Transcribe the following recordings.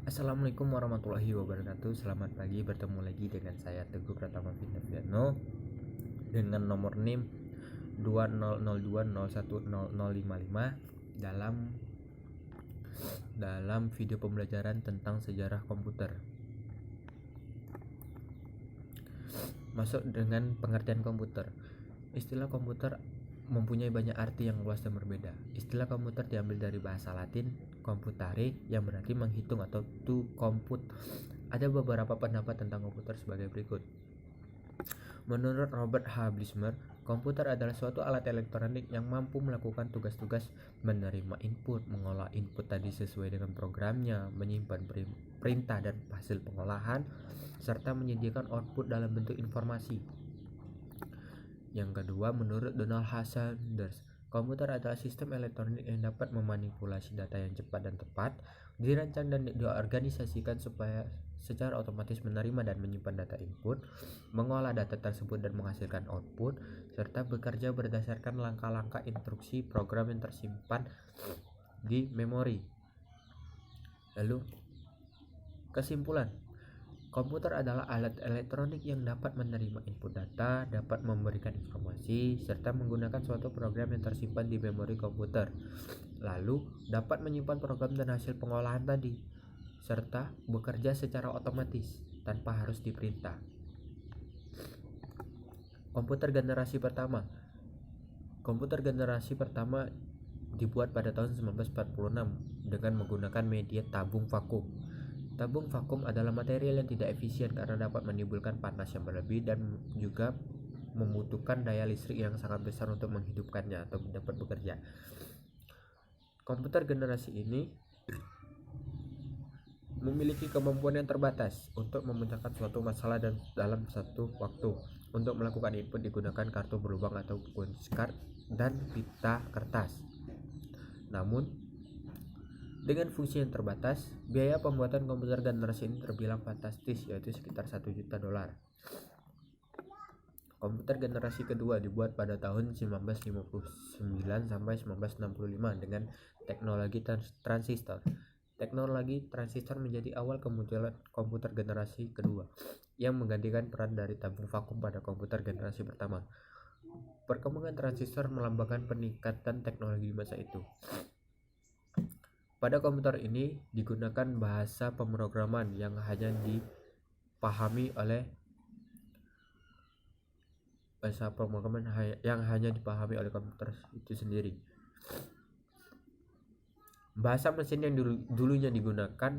Assalamualaikum warahmatullahi wabarakatuh. Selamat pagi, bertemu lagi dengan saya Teguh Pratama Vinaviano dengan nomor NIM 2002010055 dalam video pembelajaran tentang sejarah komputer. Masuk dengan pengertian komputer. Istilah komputer mempunyai banyak arti yang luas dan berbeda. Istilah komputer diambil dari bahasa Latin computare yang berarti menghitung atau to compute. Ada beberapa pendapat tentang komputer sebagai berikut. Menurut Robert H. Blismer, komputer adalah suatu alat elektronik yang mampu melakukan tugas-tugas menerima input, mengolah input tadi sesuai dengan programnya, menyimpan perintah dan hasil pengolahan, serta menyediakan output dalam bentuk informasi. Yang kedua, menurut Donald H. Sanders, komputer adalah sistem elektronik yang dapat memanipulasi data yang cepat dan tepat, dirancang dan diorganisasikan supaya secara otomatis menerima dan menyimpan data input, mengolah data tersebut dan menghasilkan output, serta bekerja berdasarkan langkah-langkah instruksi program yang tersimpan di memori. Lalu, kesimpulan. Komputer adalah alat elektronik yang dapat menerima input data, dapat memberikan informasi, serta menggunakan suatu program yang tersimpan di memori komputer. Lalu, dapat menyimpan program dan hasil pengolahan tadi, serta bekerja secara otomatis tanpa harus diperintah. Komputer generasi pertama. Komputer generasi pertama dibuat pada tahun 1946 dengan menggunakan media tabung vakum. Tabung vakum adalah material yang tidak efisien karena dapat menimbulkan panas yang berlebih dan juga membutuhkan daya listrik yang sangat besar untuk menghidupkannya atau dapat bekerja. Komputer generasi ini memiliki kemampuan yang terbatas untuk memecahkan suatu masalah dalam satu waktu. Untuk melakukan input digunakan kartu berlubang atau punch card dan pita kertas. Namun dengan fungsi yang terbatas, biaya pembuatan komputer generasi ini terbilang fantastis, yaitu sekitar $1 juta. Komputer generasi kedua dibuat pada tahun 1959 sampai 1965 dengan teknologi transistor. Teknologi transistor menjadi awal kemunculan komputer generasi kedua yang menggantikan peran dari tabung vakum pada komputer generasi pertama. Perkembangan transistor melambangkan peningkatan teknologi di masa itu. Pada komputer ini digunakan bahasa pemrograman yang hanya dipahami oleh komputer itu sendiri. Bahasa mesin yang dulunya digunakan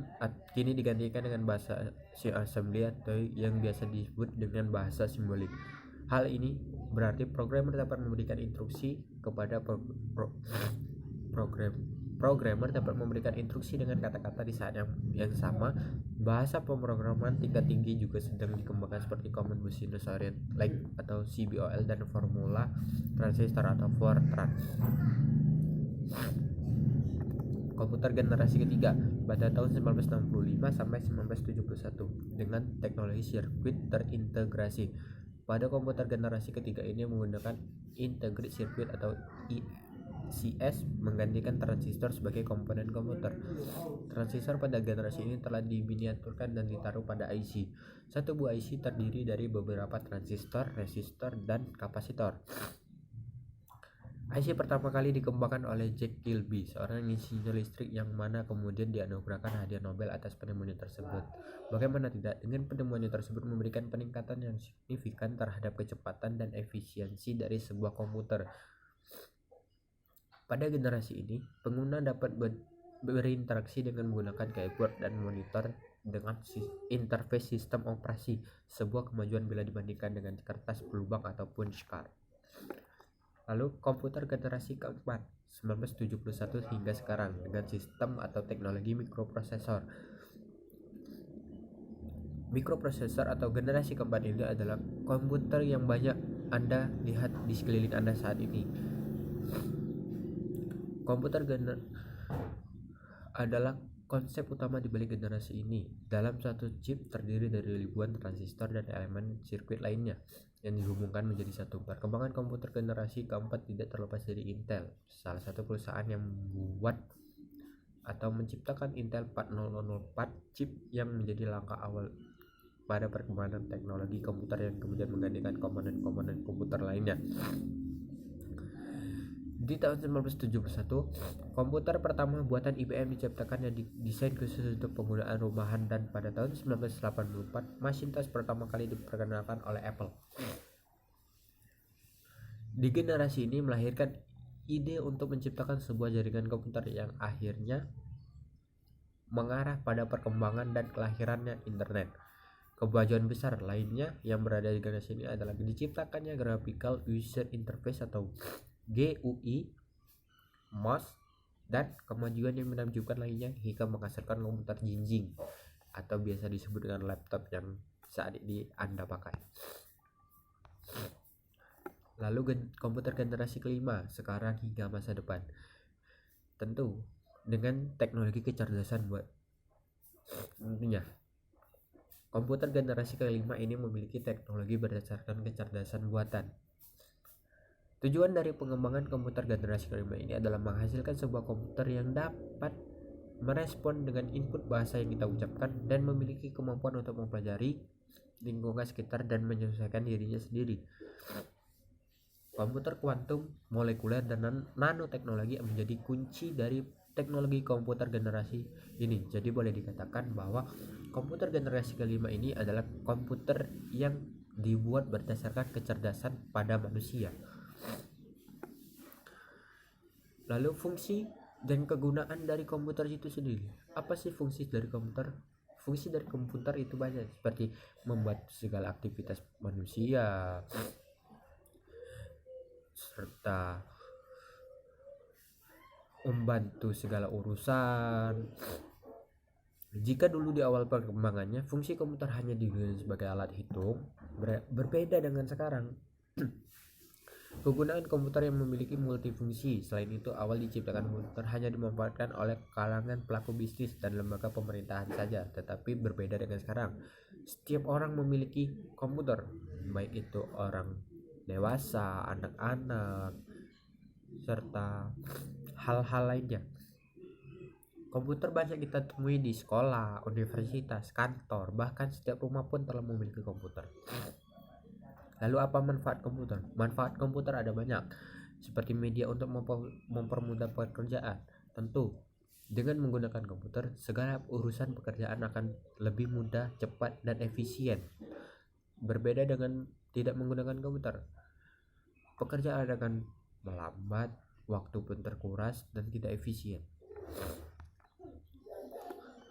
kini digantikan dengan bahasa assembly atau yang biasa disebut dengan bahasa simbolik. Hal ini berarti programmer dapat memberikan instruksi kepada Programmer dapat memberikan instruksi dengan kata-kata di saat yang sama. Bahasa pemrograman tingkat tinggi juga sedang dikembangkan seperti Common Business Oriented like atau CBOL dan formula transistor atau Fortran. Komputer generasi ketiga pada tahun 1965 sampai 1971 dengan teknologi sirkuit terintegrasi. Pada komputer generasi ketiga ini menggunakan integrated circuit atau ICS menggantikan transistor sebagai komponen komputer. Transistor pada generasi ini telah diminiaturkan dan ditaruh pada IC. Satu buah IC terdiri dari beberapa transistor, resistor, dan kapasitor. IC pertama kali dikembangkan oleh Jack Kilby, seorang insinyur listrik yang mana kemudian dianugerahkan hadiah Nobel atas penemuannya tersebut. Bagaimana tidak, dengan penemuannya tersebut memberikan peningkatan yang signifikan terhadap kecepatan dan efisiensi dari sebuah komputer. Pada generasi ini, pengguna dapat berinteraksi dengan menggunakan keyboard dan monitor dengan interface sistem operasi, sebuah kemajuan bila dibandingkan dengan kertas berlubang atau punch card. Lalu komputer generasi keempat 1971 hingga sekarang dengan sistem atau teknologi mikroprosesor. Mikroprosesor atau generasi keempat ini adalah komputer yang banyak Anda lihat di sekeliling Anda saat ini. Komputer adalah konsep utama di balik generasi ini. Dalam satu chip terdiri dari ribuan transistor dan elemen sirkuit lainnya yang dihubungkan menjadi satu. Perkembangan komputer generasi keempat tidak terlepas dari Intel, salah satu perusahaan yang membuat atau menciptakan Intel 4004 chip yang menjadi langkah awal pada perkembangan teknologi komputer yang kemudian menggantikan komponen-komponen komputer lainnya. Di tahun 1971, komputer pertama buatan IBM diciptakan yang didesain khusus untuk penggunaan rumahan, dan pada tahun 1984, Macintosh pertama kali diperkenalkan oleh Apple. Di generasi ini melahirkan ide untuk menciptakan sebuah jaringan komputer yang akhirnya mengarah pada perkembangan dan kelahirannya internet. Kemajuan besar lainnya yang berada di generasi ini adalah diciptakannya Graphical User Interface atau GUI, mouse, dan kemajuan yang menakjubkan lainnya hingga menghasilkan komputer jinjing atau biasa disebut dengan laptop yang saat ini Anda pakai. Lalu komputer generasi kelima sekarang hingga masa depan. Tentu dengan teknologi kecerdasan tentunya. Komputer generasi kelima ini memiliki teknologi berdasarkan kecerdasan buatan. Tujuan dari pengembangan komputer generasi kelima ini adalah menghasilkan sebuah komputer yang dapat merespon dengan input bahasa yang kita ucapkan dan memiliki kemampuan untuk mempelajari lingkungan sekitar dan menyesuaikan dirinya sendiri. Komputer kuantum, molekuler, dan nanoteknologi menjadi kunci dari teknologi komputer generasi ini. Jadi boleh dikatakan bahwa komputer generasi kelima ini adalah komputer yang dibuat berdasarkan kecerdasan pada manusia. Lalu fungsi dan kegunaan dari komputer itu sendiri. Apa sih fungsi dari komputer? Fungsi dari komputer itu banyak, seperti membantu segala aktivitas manusia, serta membantu segala urusan. Jika dulu di awal perkembangannya fungsi komputer hanya digunakan sebagai alat hitung, berbeda dengan sekarang. Kegunaan komputer yang memiliki multifungsi. Selain itu, awal diciptakan komputer hanya dimanfaatkan oleh kalangan pelaku bisnis dan lembaga pemerintahan saja, tetapi berbeda dengan sekarang. Setiap orang memiliki komputer, baik itu orang dewasa, anak-anak, serta hal-hal lainnya. Komputer banyak kita temui di sekolah, universitas, kantor, bahkan setiap rumah pun telah memiliki komputer. Lalu apa manfaat komputer? Manfaat komputer ada banyak, seperti media untuk mempermudah pekerjaan. Tentu, dengan menggunakan komputer, segala urusan pekerjaan akan lebih mudah, cepat, dan efisien. Berbeda dengan tidak menggunakan komputer, pekerjaan akan melambat, waktu pun terkuras, dan tidak efisien.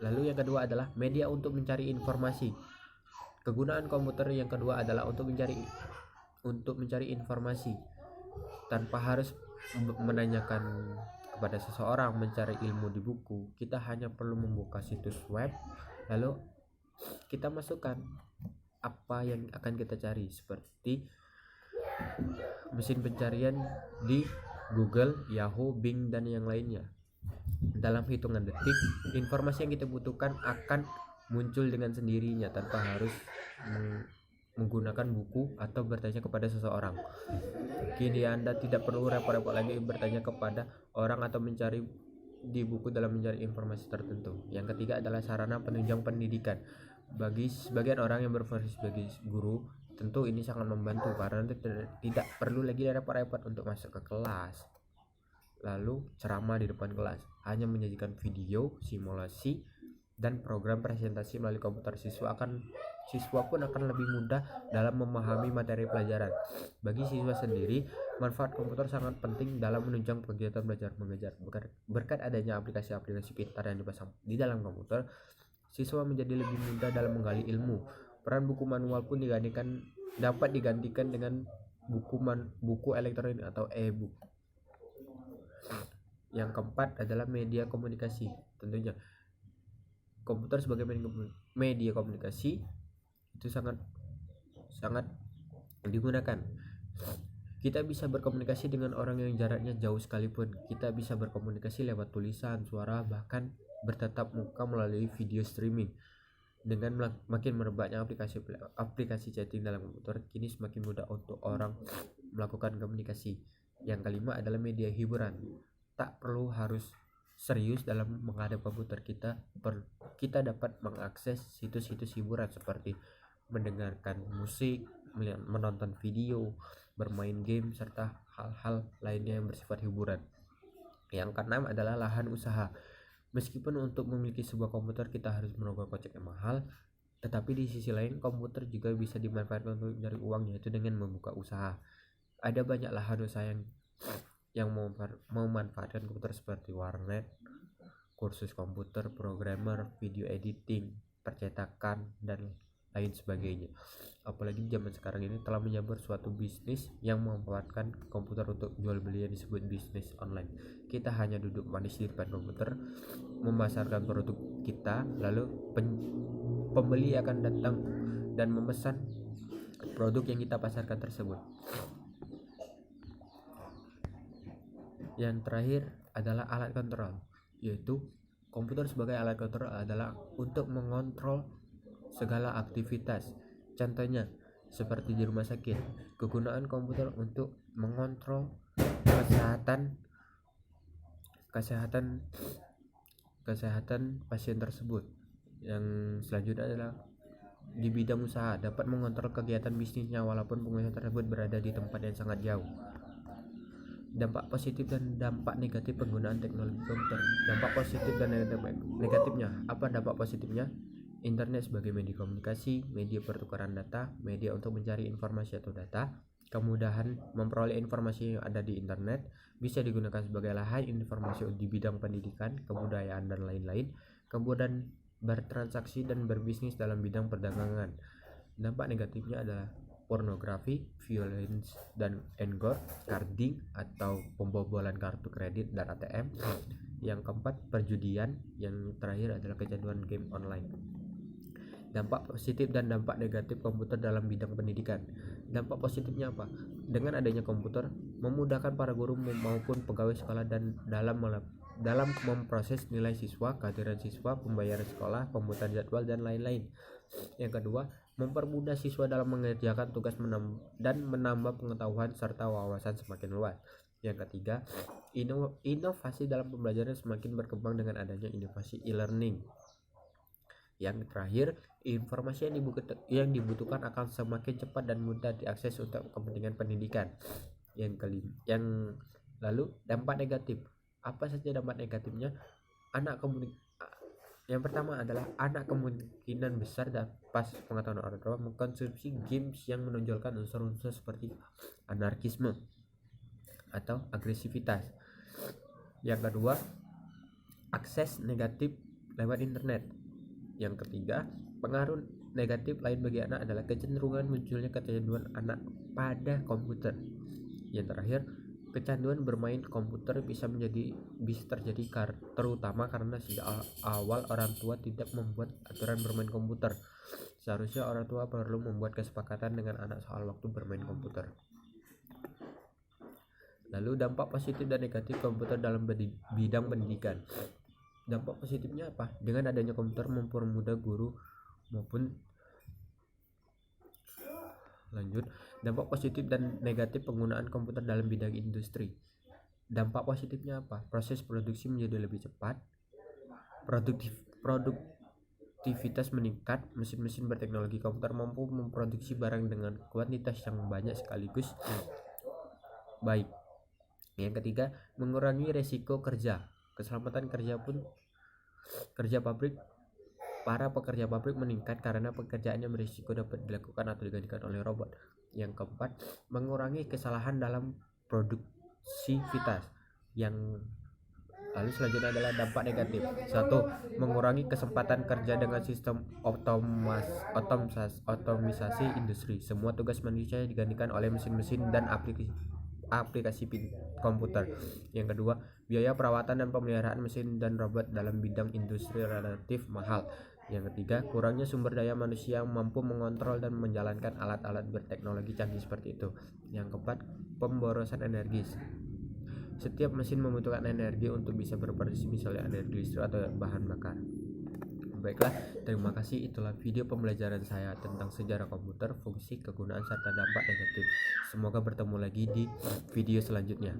Lalu yang kedua adalah media untuk mencari informasi. Kegunaan komputer yang kedua adalah untuk mencari informasi tanpa harus menanyakan kepada seseorang, mencari ilmu di buku. Kita hanya perlu membuka situs web, lalu kita masukkan apa yang akan kita cari, seperti mesin pencarian di Google, Yahoo, Bing, dan yang lainnya. Dalam hitungan detik, informasi yang kita butuhkan akan muncul dengan sendirinya tanpa harus menggunakan buku atau bertanya kepada seseorang. Kini Anda tidak perlu repot-repot lagi bertanya kepada orang atau mencari di buku dalam mencari informasi tertentu. Yang ketiga adalah sarana penunjang pendidikan. Bagi sebagian orang yang berprofesi sebagai guru, tentu ini sangat membantu karena tidak perlu lagi repot-repot untuk masuk ke kelas lalu ceramah di depan kelas, hanya menyajikan video, simulasi, dan program presentasi melalui komputer. Siswa pun akan lebih mudah dalam memahami materi pelajaran. Bagi siswa sendiri, manfaat komputer sangat penting dalam menunjang kegiatan belajar mengajar. Berkat adanya aplikasi-aplikasi pintar yang dipasang di dalam komputer, siswa menjadi lebih mudah dalam menggali ilmu. Peran buku manual pun dapat digantikan dengan buku elektronik atau e-book. Yang keempat adalah media komunikasi. Tentunya komputer sebagai media komunikasi itu sangat digunakan. Kita bisa berkomunikasi dengan orang yang jaraknya jauh sekalipun. Kita bisa berkomunikasi lewat tulisan, suara, bahkan bertatap muka melalui video streaming. Dengan makin merebaknya aplikasi chatting dalam komputer, kini semakin mudah untuk orang melakukan komunikasi. Yang kelima adalah media hiburan. Tak perlu harus serius dalam menghadap komputer kita dapat mengakses situs-situs hiburan seperti mendengarkan musik, menonton video, bermain game, serta hal-hal lainnya yang bersifat hiburan. Yang keenam adalah lahan usaha. Meskipun untuk memiliki sebuah komputer kita harus merogoh kocek yang mahal, tetapi di sisi lain komputer juga bisa dimanfaatkan untuk mencari uang, yaitu dengan membuka usaha. Ada banyak lahan usaha yang memanfaatkan komputer seperti warnet, kursus komputer, programmer, video editing, percetakan, dan lain sebagainya. Apalagi zaman sekarang ini telah menyambar suatu bisnis yang memanfaatkan komputer untuk jual beli yang disebut bisnis online. Kita hanya duduk manis di depan komputer, memasarkan produk kita, lalu pembeli akan datang dan memesan produk yang kita pasarkan tersebut. Yang terakhir adalah alat kontrol, yaitu komputer sebagai alat kontrol adalah untuk mengontrol segala aktivitas. Contohnya seperti di rumah sakit, kegunaan komputer untuk mengontrol kesehatan pasien tersebut. Yang selanjutnya adalah di bidang usaha, dapat mengontrol kegiatan bisnisnya walaupun pengusaha tersebut berada di tempat yang sangat jauh. Dampak positif dan dampak negatif penggunaan teknologi komputer. Dampak positif dan negatifnya. Apa dampak positifnya? Internet sebagai media komunikasi, media pertukaran data, media untuk mencari informasi atau data, kemudahan memperoleh informasi yang ada di internet, bisa digunakan sebagai lahan informasi di bidang pendidikan, kebudayaan, dan lain-lain, kemudahan bertransaksi dan berbisnis dalam bidang perdagangan. Dampak negatifnya adalah pornografi, violence dan engor, carding atau pembobolan kartu kredit dan ATM. Yang keempat, perjudian. Yang terakhir adalah kecanduan game online. Dampak positif dan dampak negatif komputer dalam bidang pendidikan. Dampak positifnya apa? Dengan adanya komputer memudahkan para guru maupun pegawai sekolah dan dalam memproses nilai siswa, kehadiran siswa, pembayaran sekolah, pembuatan jadwal, dan lain-lain. Yang kedua, mempermudah siswa dalam mengerjakan tugas dan menambah pengetahuan serta wawasan semakin luas. Yang ketiga, inovasi dalam pembelajaran semakin berkembang dengan adanya inovasi e-learning. Yang terakhir, informasi yang dibutuhkan akan semakin cepat dan mudah diakses untuk kepentingan pendidikan. Lalu dampak negatif. Apa saja dampak negatifnya? Yang pertama adalah anak kemungkinan besar dapat pengetahuan orang tua mengkonsumsi games yang menonjolkan unsur-unsur seperti anarkisme atau agresivitas. Yang kedua, akses negatif lewat internet. Yang ketiga, pengaruh negatif lain bagi anak adalah kecenderungan munculnya kecanduan anak pada komputer. Yang terakhir, kecanduan bermain komputer bisa terjadi terutama karena sejak awal orang tua tidak membuat aturan bermain komputer. Seharusnya orang tua perlu membuat kesepakatan dengan anak soal waktu bermain komputer. Lalu dampak positif dan negatif komputer dalam bidang pendidikan. Dampak positifnya apa? Dengan adanya komputer mempermudah guru maupun dampak positif dan negatif penggunaan komputer dalam bidang industri. Dampak positifnya apa? Proses produksi menjadi lebih cepat, produktivitas meningkat, mesin-mesin berteknologi komputer mampu memproduksi barang dengan kuantitas yang banyak sekaligus. Baik. Yang ketiga, mengurangi resiko kerja. Keselamatan para pekerja pabrik meningkat karena pekerjaan yang berisiko dapat dilakukan atau digantikan oleh robot. Yang keempat, mengurangi kesalahan dalam produktivitas. Lalu selanjutnya adalah dampak negatif. 1. Mengurangi kesempatan kerja dengan sistem otomisasi industri. Semua tugas manusia digantikan oleh mesin-mesin dan aplikasi komputer. Yang kedua, biaya perawatan dan pemeliharaan mesin dan robot dalam bidang industri relatif mahal. Yang ketiga, kurangnya sumber daya manusia yang mampu mengontrol dan menjalankan alat-alat berteknologi canggih seperti itu. Yang keempat, pemborosan energi. Setiap mesin membutuhkan energi untuk bisa berproduksi, misalnya energi listrik atau bahan bakar. Baiklah, terima kasih. Itulah video pembelajaran saya tentang sejarah komputer, fungsi, kegunaan, serta dampak negatif. Semoga bertemu lagi di video selanjutnya.